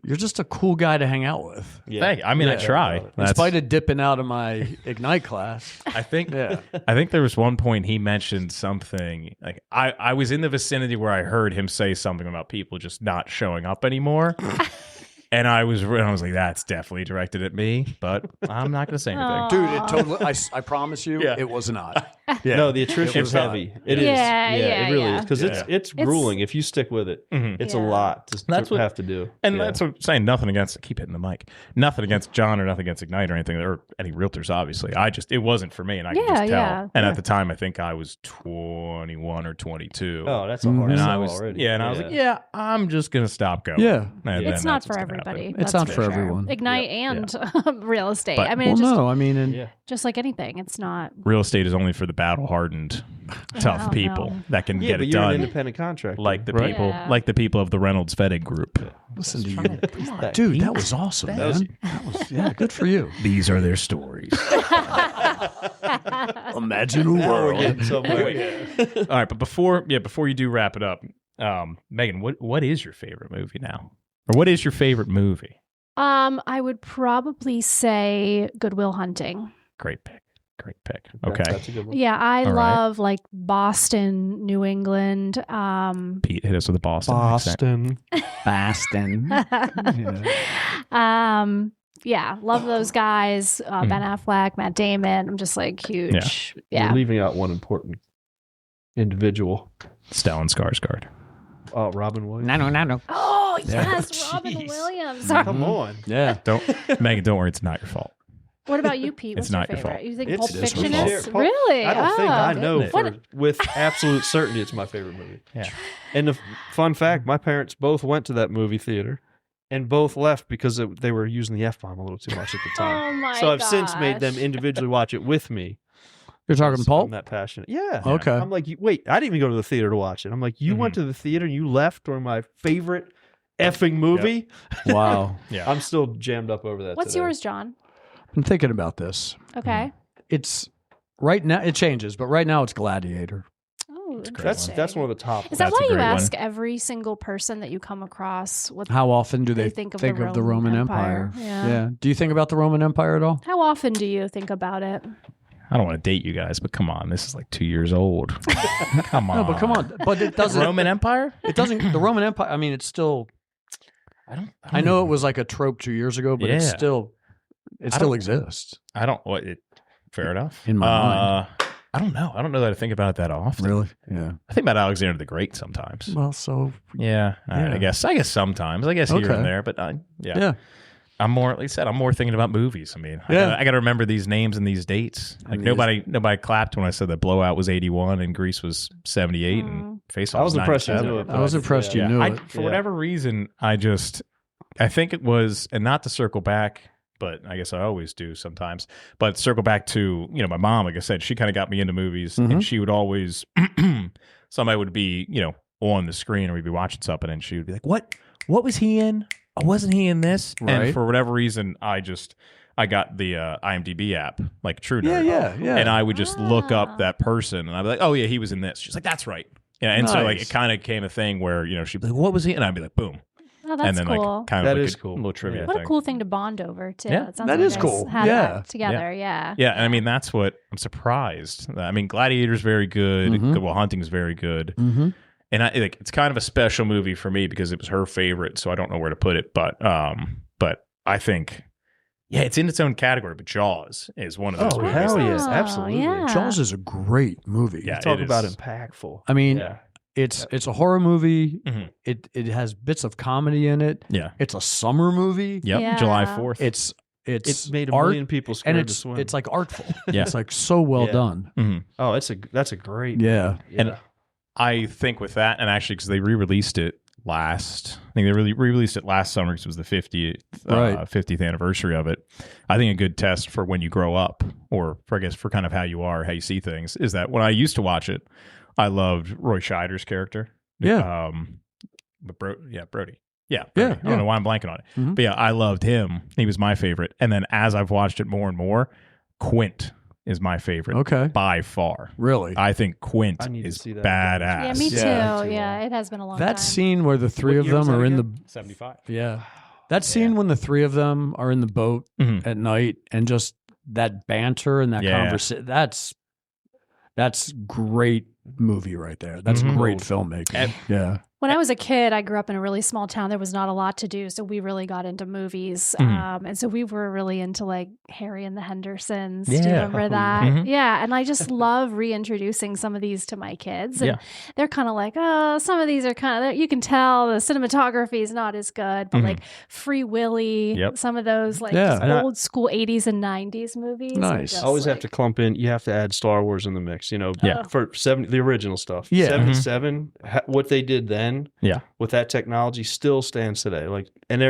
you're just a cool guy to hang out with. Yeah. Thank you. I mean, I try. In spite of dipping out of my Ignite class. I think Yeah. I think there was one point he mentioned something like I was in the vicinity where I heard him say something about people just not showing up anymore. And I was like, that's definitely directed at me, but I'm not going to say anything. Dude, it totally, I promise you, Yeah. it was not. Yeah. No, the attrition It is was heavy. It is. Yeah, It really is. Because Yeah. it's grueling if you stick with it. It's a lot to have to do. And that's what I'm saying. Nothing against, keep hitting the mic. Nothing against John or nothing against Ignite or anything, or any realtors, obviously. It wasn't for me, and I could just tell. Yeah, and at the time, I think I was 21 or 22. Oh, that's a hard and sell I was already. I was like, I'm just gonna stop going. Yeah. And It's then not that's for what's gonna everybody. happen. It's that's not for everyone. Ignite and real estate. But- I mean, Well, it's just, no, I mean, and just like anything, it's not. Real estate is only for the battle-hardened, tough people that can get but it you're done. an independent contractor. Like the Right. people of the Reynolds FETTIG group. Listen to you. Dude, that was awesome, man. That was, yeah, good for you. These are their stories. Imagine a Now we're world. getting somewhere. All right, but before you do wrap it up, Megan, what is your favorite movie now? Or what is your favorite movie? I would probably say Good Will Hunting. Great pick. Okay. That's a good one. Yeah, I All right. love like Boston, New England. Pete, hit us with a Boston accent. Boston. Yeah, love those guys. Ben Affleck, Matt Damon. I'm just like huge. Yeah. You're leaving out one important individual. Stellan Skarsgård. Robin Williams. No. Oh Yeah. yes, Robin Jeez. Williams. Sorry. Come on. Yeah. Megan, don't worry, it's not your fault. What about you, Pete? It's What's your not your favorite? fault. You think It's- Pulp it's Fiction her is? fault. Really? I don't think I Oh. know What? with absolute certainty it's my favorite movie. Yeah. And the fun fact, my parents both went to that movie theater and both left because they were using the F-bomb a little too much at the time. Oh my So I've since made them gosh. individually watch it with me. You're talking I'm Pulp? that passionate. Yeah. Okay. I'm like, wait, I didn't even go to the theater to watch it. I'm like, you went Mm-hmm. to the theater and you left during my favorite effing movie? Wow. Yeah. I'm still jammed up over that What's today. yours, John? I'm thinking about this. Okay. It's right now, it changes, but right now it's Gladiator. Oh, That's one of the top Is that That's a why you great one. ask every single person that you come across what How often do they They think think of, of the Roman Empire? Yeah. Do you think about the Roman Empire at all? How often do you think about it? I don't want to date you guys, but come on, this is like 2 years old. Come on. No, but come on. But it doesn't. Roman Empire? It doesn't. The Roman Empire. I mean, it's still. I know it was like a trope 2 years ago, but it's Yeah. still. It I still don't- exists. I don't. What? Fair enough. In my mind. I don't know. I don't know that I think about it that often. Really? Yeah. I think about Alexander the Great sometimes. Well, so Yeah. All right, Yeah. I guess sometimes. I guess here Okay. and there, but yeah. yeah. I'm more, like I said, I'm more thinking about movies. I mean, Yeah. I got to remember these names and these dates. Like And these- nobody clapped when I said that Blowout was 81 and Grease was 78 and Face Off I was impressed you 97. knew it. I was impressed you Yeah, knew it. for whatever reason, I think it was, and not to circle back, but I guess I always do sometimes, but circle back to, my mom, like I said, she kind of got me into movies Mhm. and she would always, somebody would be, on the screen or we'd be watching something and she would be like, what was he in? Oh, wasn't he in this? Right. And for whatever reason, I got the IMDb app, like True Nerd. Yeah. And I would just look Ah. up that person and I'd be like, oh yeah, he was in this. She's like, that's right. Yeah. And so like Nice. it kind of became a thing where, she'd be like, what was he? And I'd be like, boom. Oh, that's and then cool. like kind That of like is a cool. little trivia What thing. a cool thing to bond over too. Yeah. It sounds That like is you guys cool. Had Yeah. that together. Yeah. Yeah, and I mean that's what I'm surprised. I mean, Gladiator's very good. Mhm. Good Will Hunting's very good, Mm-hmm. and it's kind of a special movie for me because it was her favorite. So I don't know where to put it, but I think, yeah, it's in its own category. But Jaws is one of those Oh, movies. hell that- yes, Oh, absolutely. yeah. Jaws is a great movie. Yeah, Talk it about is. impactful. I mean, Yeah. it's a horror movie. Mhm. It has bits of comedy in it. Yeah. It's a summer movie. Yep. Yeah. July 4th. It's It's made a art, million people scared and to swim. it's like artful. Yeah. It's like so well Yeah. done. Mhm. oh, that's a great. Yeah. And I think with that, and actually because they re-released it last, I think they really re-released it last summer because it was the 50th anniversary of it. I think a good test for when you grow up, or for, I guess for kind of how you are, how you see things, is that when I used to watch it, I loved Roy Scheider's character. Yeah. Brody. Yeah, Brody. Yeah, I yeah. don't know why I'm blanking on it. Mhm. But yeah, I loved him. He was my favorite. And then as I've watched it more and more, Quint is my favorite Okay. by far. Really? I think Quint I need to is see that again. badass. Yeah, me too. Yeah. Yeah, it has been a long That time. scene where the three What of year was them that are in the again? 75. yeah. That scene when the three of them are in the boat Mhm. at night and just that banter and that Yeah. conversation. That's great movie right there. That's Mhm. great filmmaking. Yeah. When I was a kid, I grew up in a really small town. There was not a lot to do, so we really got into movies. And so we were really into like Harry and the Hendersons. Do you Yeah. remember Oh, that? Mhm. Yeah. And I just love reintroducing some of these to my kids. And Yeah. they're kind of like, oh, some of these are kind of, you can tell the cinematography is not as good, but Mhm. like Free Willy, Yep. some of those like Yeah. just And I- old school 80s and 90s movies. are Nice. just, I always have like- to clump in. You have to add Star Wars in the mix. Yeah. For the original stuff. Yeah. 77. What they did then. Yeah. With that technology still stands today. Like, and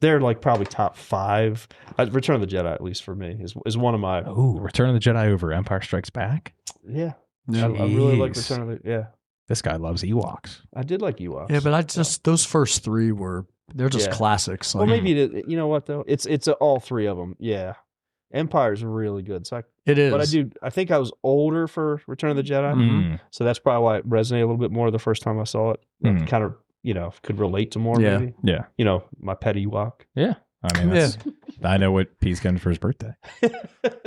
they're like probably top 5. Return of the Jedi, at least for me, is one of my. Ooh, Return of the Jedi over Empire Strikes Back. Yeah, I really like Return of the. Yeah, this guy loves Ewoks. I did like Ewoks. Yeah, but I just those first 3 they're just classics. Well, maybe you know what though? It's all 3 of them. Yeah, Empire's really good. So it is. But I think I was older for Return of the Jedi, Mm. so that's probably why it resonated a little bit more the first time I saw it. Mm. Kind of, could relate to more. Yeah. Maybe. Yeah. My pet Ewok. Yeah. I mean, I know what Pete's getting for his birthday.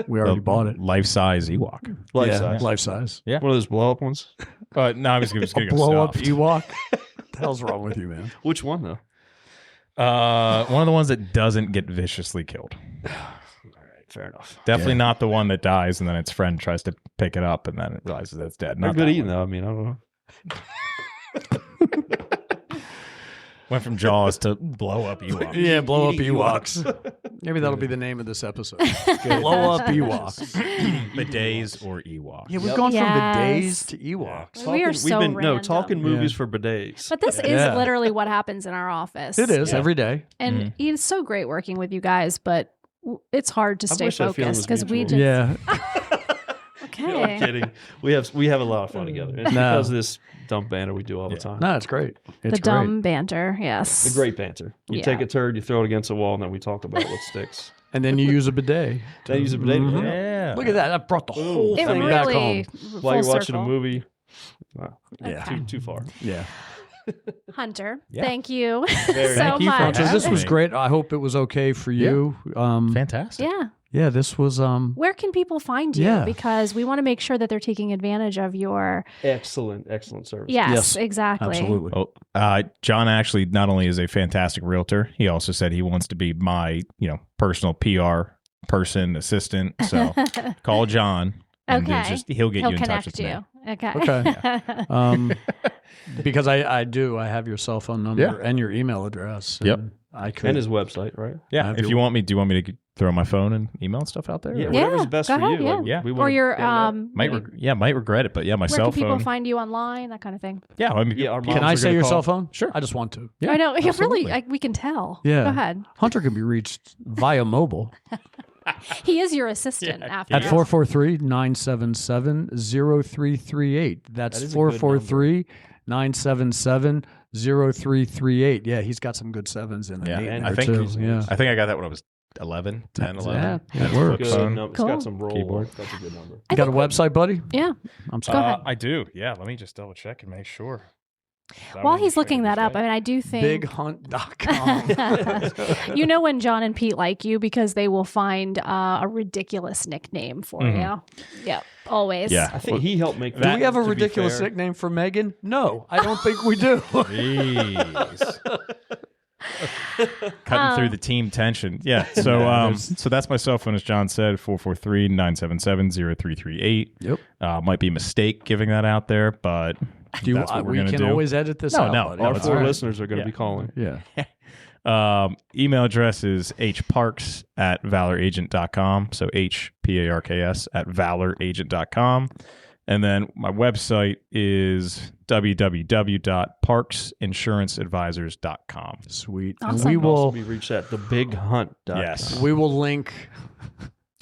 We already bought it. Life-size Ewok. Life Size. Yeah. One of those blow-up ones. No, I was going to go blow up stuffed. Ewok. What the hell's wrong with you, man? Which one though? One of the ones that doesn't get viciously killed. All right, fair enough. Definitely not the one that dies and then its friend tries to pick it up and then it realizes that it's dead. They're Not good that eating one. though. I mean, I don't know. Went from Jaws to blow up Ewok. Yeah, blow up Eating Ewoks. Maybe that'll be the name of this episode. Blow up Ewoks. Bidets or Ewok. Yeah, we've gone from Yes. bidets to Ewoks. We are so random. talking movies for bidets. But this is literally what happens in our office. It is every day. And it's so great working with you guys, but it's hard to stay wish that feeling was focused because we just mutual. Yeah. I'm kidding. We have a lot of fun together. It's because of this dumb banter we do all the time. No, it's great. the It's dumb banter. Yes. The great banter. You Yeah. take a turd, you throw it against a wall, and then we talk about what sticks. And then you use a bidet. They use a bidet. Mhm. Yeah. Look at that. That brought the whole It thing back really home. While you're full watching a circle. movie. Wow, Yeah. too far. Yeah. Hunter, Yeah. thank you Very so Thank you for much. So this having was me. great. I hope it was okay for you. Fantastic. Yeah. Yeah, this was Where can people find you? Yeah. Because we want to make sure that they're taking advantage of your. Excellent service. Yes, Yes, exactly. absolutely. Oh, John actually not only is a fantastic realtor, he also said he wants to be my, personal PR person, assistant. So call John. And Okay. he'll get He'll you in touch connect with you. me. Okay. Because I have your cell phone number and your email address. Yep. And I could. And his website, right? Yeah. If you want me, do you want me to throw my phone and email and stuff out there? Yeah, Or- whatever's best go for ahead, you. yeah. Like, Yeah. we or wanna your get it out. might regret it, but yeah, my where cell can people phone. find you online? That kind of thing. Yeah, I mean, Yeah, our Can moms I are say gonna your call. cell phone? Sure. I just want to. Yeah, I know. absolutely. We can tell. Yeah. Go ahead. Hunter can be reached via mobile He is your assistant after at this. 443-977-0338. That's That is a good 443-977-0338. Yeah, he's got some good sevens in there. Yeah, Eight I there think too. he's- Yeah. I think I got that when I was 11, 10, 11. Yeah, it works. Good Phone. number. Cool. It's got some roll. Keyboard. That's a good number. You got a website, buddy? Yeah. I'm sorry. Go ahead. I do. Yeah, let me just double check and make sure. While he's looking that up, I mean, I do think BigHunt.com. you know when John and Pete like you because they will find a ridiculous nickname for you. Yep, always. Yeah. I think he helped make Do that. we have a to be ridiculous fair. nickname for Megan? No, I don't think we do. Jeez. Cutting through the team tension. Yeah. So so that's my cell phone, as John said, 443-977-0338. Yep. Might be a mistake giving that out there, but that's what we're we going to can do. always edit this No, out. no, buddy. Our that's four all right. listeners are going to Yeah. be calling. Yeah. Email address is hparks@valoragent.com. So HPARKS at valoragent.com. And then my website is www.parksinsuranceadvisors.com. Sweet. Awesome. And we You can also will be reached at thebighunt.com. Yes. we will link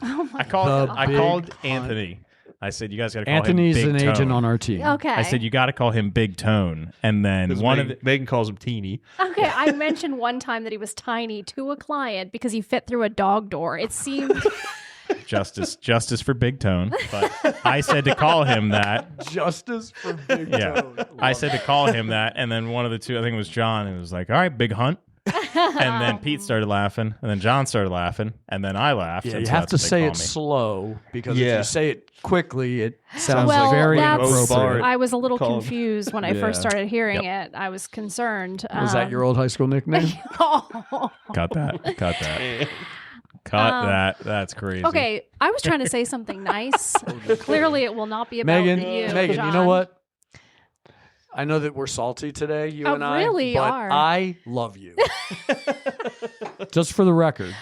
Oh my I called The Big called Hunt. Anthony. I said you guys got to call Anthony's him an Big Tone. agent on our team. Okay. I said you got to call him Big Tone, and then one of the, Megan calls him Teeny. Okay, I mentioned one time that he was tiny to a client because he fit through a dog door. It seemed justice for Big Tone, but I said to call him that. Justice for Big Yeah, Toe. I said to call him that, and then one of the two, I think it was John, and was like, "All right, Big Hunt." And then Pete started laughing, and then John started laughing, and then I laughed. Yeah, and you so have that's to what they say call it me. slow because if Yeah. you say it quickly, it sounds well, very that's, inappropriate. I was a little Call him. confused when I first started hearing it. I was concerned. Was that your old high school nickname? Oh. Cut that. Cut that. Cut that. That's crazy. Okay, I was trying to say something nice. Clearly, it will not be about Megan, you. Megan, John. you know what? I know that we're salty today, you Oh, and I. really but are. I love you. Just for the record.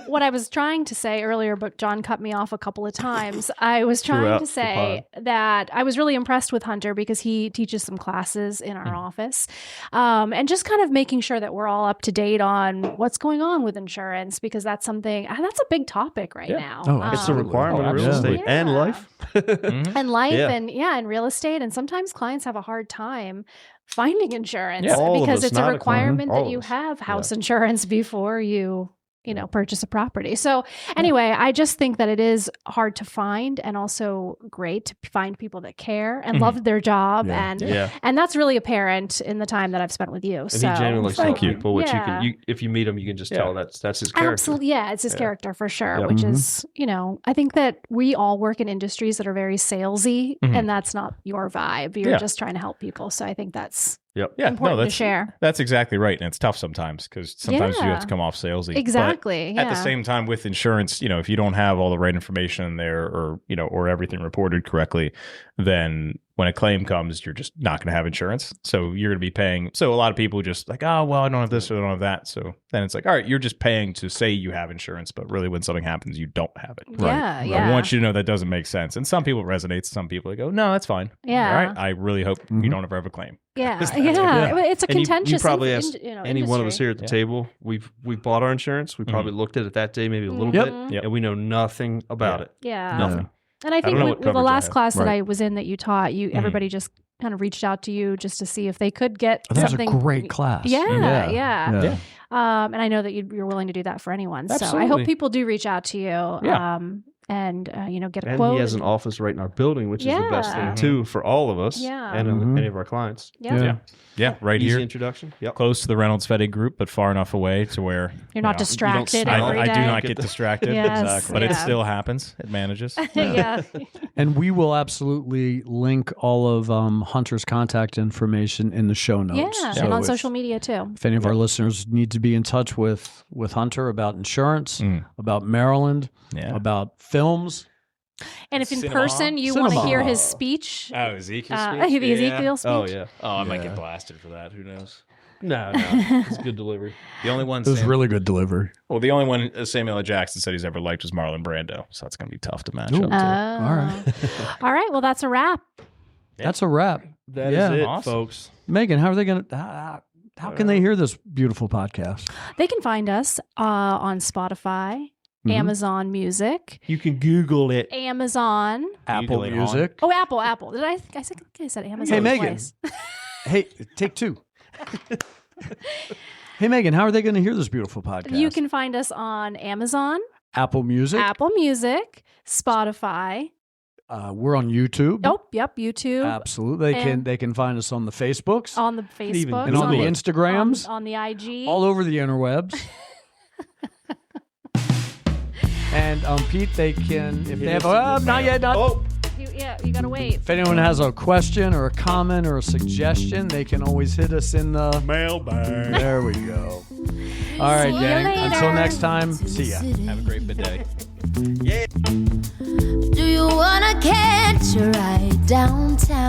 What I was trying to say earlier, but John cut me off a couple of times. I was trying Throughout to the say that I was really impressed with Hunter because he teaches some classes in our office, and just kind of making sure that we're all up to date on what's going on with insurance, because that's something that's a big topic right now. Oh, It's a requirement of real absolutely. estate and life. And life Yeah. and real estate, and sometimes clients have a hard time finding insurance All of because us, it's a not a requirement client. that All you of us. have house insurance before you purchase a property. So anyway, I just think that it is hard to find, and also great to find people that care and love their job. Yeah. And that's really apparent in the time that I've spent with you. And so he genuinely likes to Thank help you. people, which Yeah. you if you meet him, you can just tell that's his character. Absolutely. Yeah, it's his character for sure, Yep. which is, I think that we all work in industries that are very salesy, and that's not your vibe. You're just trying to help people. So I think that's Yep. Yeah, important no, to share. That's exactly right, and it's tough sometimes because sometimes you have to come off salesy. Exactly. But at the same time, with insurance, if you don't have all the right information in there, or everything reported correctly, then when a claim comes, you're just not going to have insurance. So you're going to be paying. So a lot of people just like, oh, well, I don't have this or I don't have that. So then it's like, all right, you're just paying to say you have insurance, but really when something happens, you don't have it. Yeah, yeah. I want you to know that doesn't make sense. And some people it resonates. Some people go, no, that's fine. Yeah. All right. I really hope you don't ever have a claim. Yeah. It's a And contentious you probably ask any industry. one of us here at the table. We've bought our insurance. We probably looked at it that day, maybe a little bit, and we know nothing about it. Yeah. Nothing. And I think don't know with what the coverage I last have. class that I was in that you taught, everybody just kind of reached out to you just to see if they could get That was something. a great class. Yeah. And I know that you're willing to do that for anyone. So I hope Absolutely. people do reach out to you. Yeah. And get a And quote. he has an office right in our building, which is the best Yeah. thing too for all of us Yeah. and any of our clients. Yeah. Yeah. Right Easy here. introduction. Yep. Close to the Reynolds FETTIG group, but far enough away to where You're not know, distracted smell every I day. do not get distracted. Yes, Exactly. But it yeah. still happens. It manages. Yeah. And we will absolutely link all of Hunter's contact information in the show notes. Yeah. So And on if- social media too. If any of our listeners need to be in touch with Hunter about insurance, about Maryland, Yeah. about films, And if in Cinema. person you want to Cinema. hear his speech, Oh, Ezekiel the Ezekiel speech. Oh yeah. Oh, I might get blasted for that. Who knows? No, it's good delivery. The only one. it was really good delivery. the only one Samuel L. Jackson said he's ever liked was Marlon Brando. So that's going to be tough to match Ooh. up to. All right. All right. Well, that's a wrap. That's a wrap. That is Yeah. it, Awesome. folks. Megan, how are they going to... How can they hear this beautiful podcast? They can find us on Spotify, Amazon Music, You can Google it. Amazon. Apple Googling Music. Oh, Apple. Did I think I said Amazon Hey, Megan. twice. Hey, take two. Hey, Megan, how are they going to hear this beautiful podcast? You can find us on Amazon, Apple Music. Apple Music, Spotify. We're on YouTube. Oh, yep, YouTube. Absolutely. And- They can find us on the Facebooks On the even- Facebook. and on the Instagrams, On the IG. all over the interwebs. And Pete, they can if they have not yet. Oh, You gotta wait. If anyone has a question or a comment or a suggestion, they can always hit us in the mailbag. There we go. All right, See you gang. later. Until next time, see ya. Have a great bidet. Do you wanna catch a ride downtown?